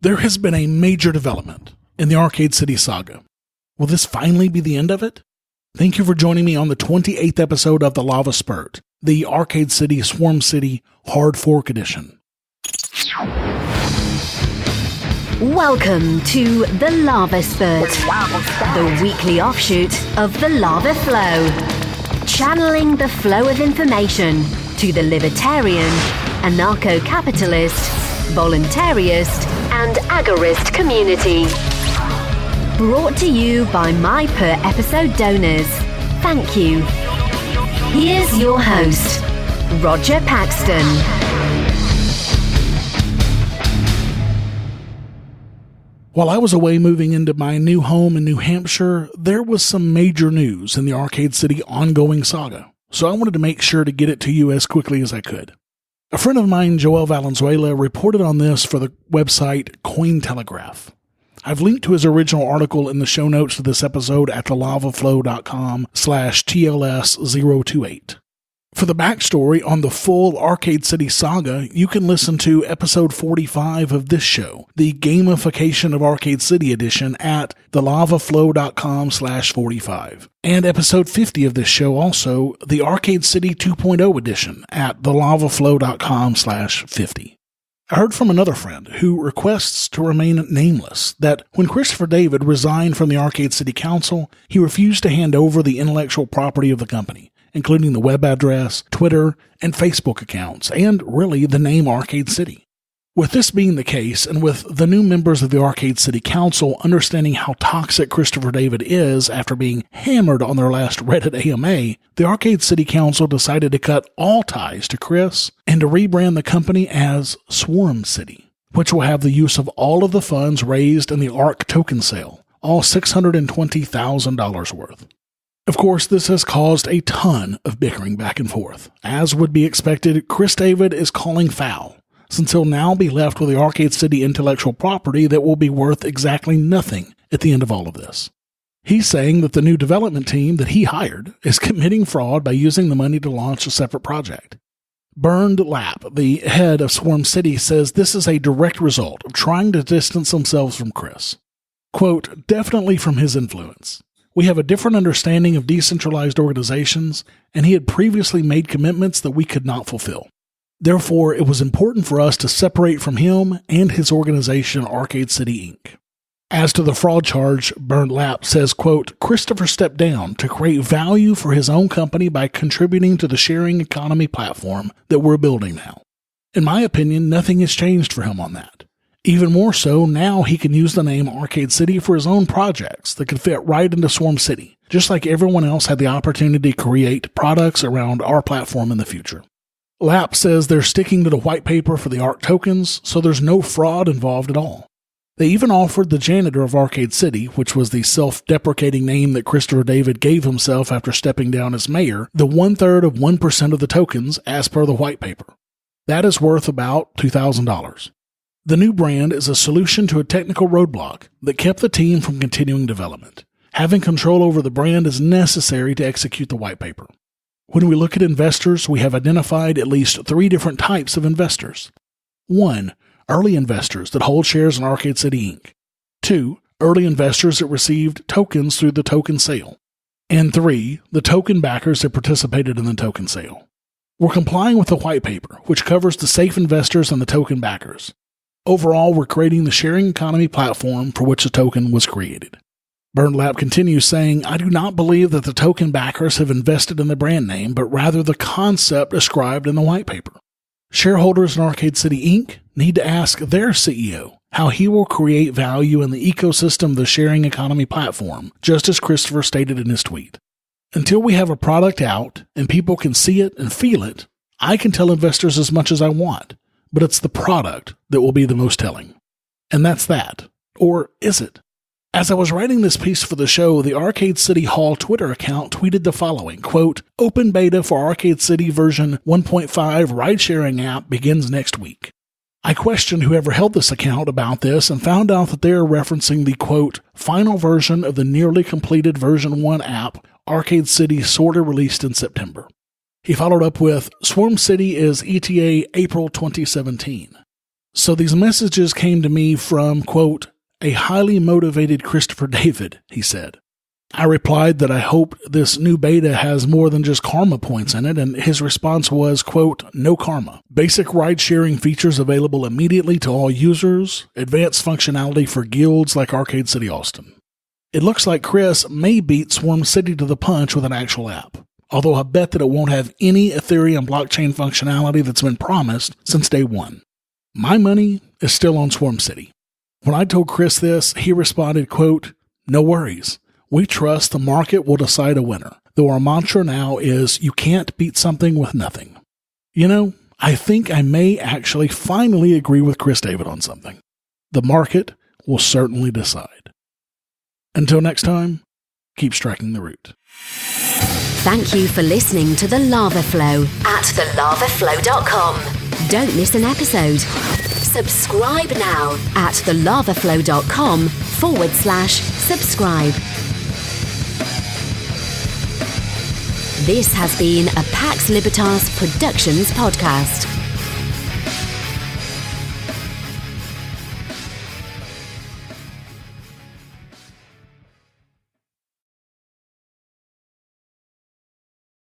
There has been a major development in the Arcade City saga. Will this finally be the end of it? Thank you for joining me on the 28th episode of the LAVA Spurt, the Arcade City Swarm City Hard Fork Edition. Welcome to the LAVA Spurt, the weekly offshoot of the lava flow, channeling the flow of information to the libertarian, anarcho-capitalist, voluntarist, and agorist community. Brought to you by my per-episode donors. Thank you. Here's your host, Roger Paxton. While I was away moving into my new home in New Hampshire, there was some major news in the Arcade City ongoing saga, so I wanted to make sure to get it to you as quickly as I could. A friend of mine, Joel Valenzuela, reported on this for the website Cointelegraph. I've linked to his original article in the show notes to this episode at thelavaflow.com/TLS028. For the backstory on the full Arcade City saga, you can listen to episode 45 of this show, the Gamification of Arcade City edition, at thelavaflow.com/45. And episode 50 of this show also, the Arcade City 2.0 edition, at thelavaflow.com/50. I heard from another friend who requests to remain nameless that when Christopher David resigned from the Arcade City Council, he refused to hand over the intellectual property of the company, including the web address, Twitter, and Facebook accounts, and really the name Arcade City. With this being the case, and with the new members of the Arcade City Council understanding how toxic Christopher David is after being hammered on their last Reddit AMA, the Arcade City Council decided to cut all ties to Chris and to rebrand the company as Swarm City, which will have the use of all of the funds raised in the ARC token sale, all $620,000 worth. Of course, this has caused a ton of bickering back and forth. As would be expected, Chris David is calling foul, since he'll now be left with the Arcade City intellectual property that will be worth exactly nothing at the end of all of this. He's saying that the new development team that he hired is committing fraud by using the money to launch a separate project. Bernd Lapp, the head of Swarm City, says this is a direct result of trying to distance themselves from Chris. Quote, definitely from his influence. We have a different understanding of decentralized organizations, and he had previously made commitments that we could not fulfill. Therefore, it was important for us to separate from him and his organization, Arcade City Inc. As to the fraud charge, Bernd Lapp says, quote, Christopher stepped down to create value for his own company by contributing to the sharing economy platform that we're building now. In my opinion, nothing has changed for him on that. Even more so, now he can use the name Arcade City for his own projects that could fit right into Swarm City, just like everyone else had the opportunity to create products around our platform in the future. Lapp says they're sticking to the white paper for the ARC tokens, so there's no fraud involved at all. They even offered the janitor of Arcade City, which was the self-deprecating name that Christopher David gave himself after stepping down as mayor, the 1/3 of 1% of the tokens as per the white paper. That is worth about $2,000. The new brand is a solution to a technical roadblock that kept the team from continuing development. Having control over the brand is necessary to execute the white paper. When we look at investors, we have identified at least 3 different types of investors. 1. Early investors that hold shares in Arcade City Inc. 2. Early investors that received tokens through the token sale. And 3. The token backers that participated in the token sale. We're complying with the white paper, which covers the safe investors and the token backers. Overall, we're creating the sharing economy platform for which the token was created. Bernd Lapp continues saying, I do not believe that the token backers have invested in the brand name, but rather the concept described in the white paper. Shareholders in Arcade City Inc. need to ask their CEO how he will create value in the ecosystem of the sharing economy platform, just as Christopher stated in his tweet. Until we have a product out and people can see it and feel it, I can tell investors as much as I want, but it's the product that will be the most telling. And that's that. Or is it? As I was writing this piece for the show, the Arcade City Hall Twitter account tweeted the following, quote, Open beta for Arcade City version 1.5 ride-sharing app begins next week. I questioned whoever held this account about this and found out that they are referencing the, quote, final version of the nearly completed version 1 app Arcade City sorta released in September. He followed up with, Swarm City is ETA April 2017. So these messages came to me from, quote, a highly motivated Christopher David, he said. I replied that I hoped this new beta has more than just karma points in it, and his response was, quote, no karma. Basic ride-sharing features available immediately to all users, advanced functionality for guilds like Arcade City Austin. It looks like Chris may beat Swarm City to the punch with an actual app, although I bet that it won't have any Ethereum blockchain functionality that's been promised since day one. My money is still on Swarm City. When I told Chris this, he responded, quote, no worries. We trust the market will decide a winner, though our mantra now is you can't beat something with nothing. You know, I think I may actually finally agree with Chris David on something. The market will certainly decide. Until next time, keep striking the root. Thank you for listening to The Lava Flow at thelavaflow.com. Don't miss an episode. Subscribe now at thelavaflow.com/subscribe. This has been a Pax Libertas Productions podcast.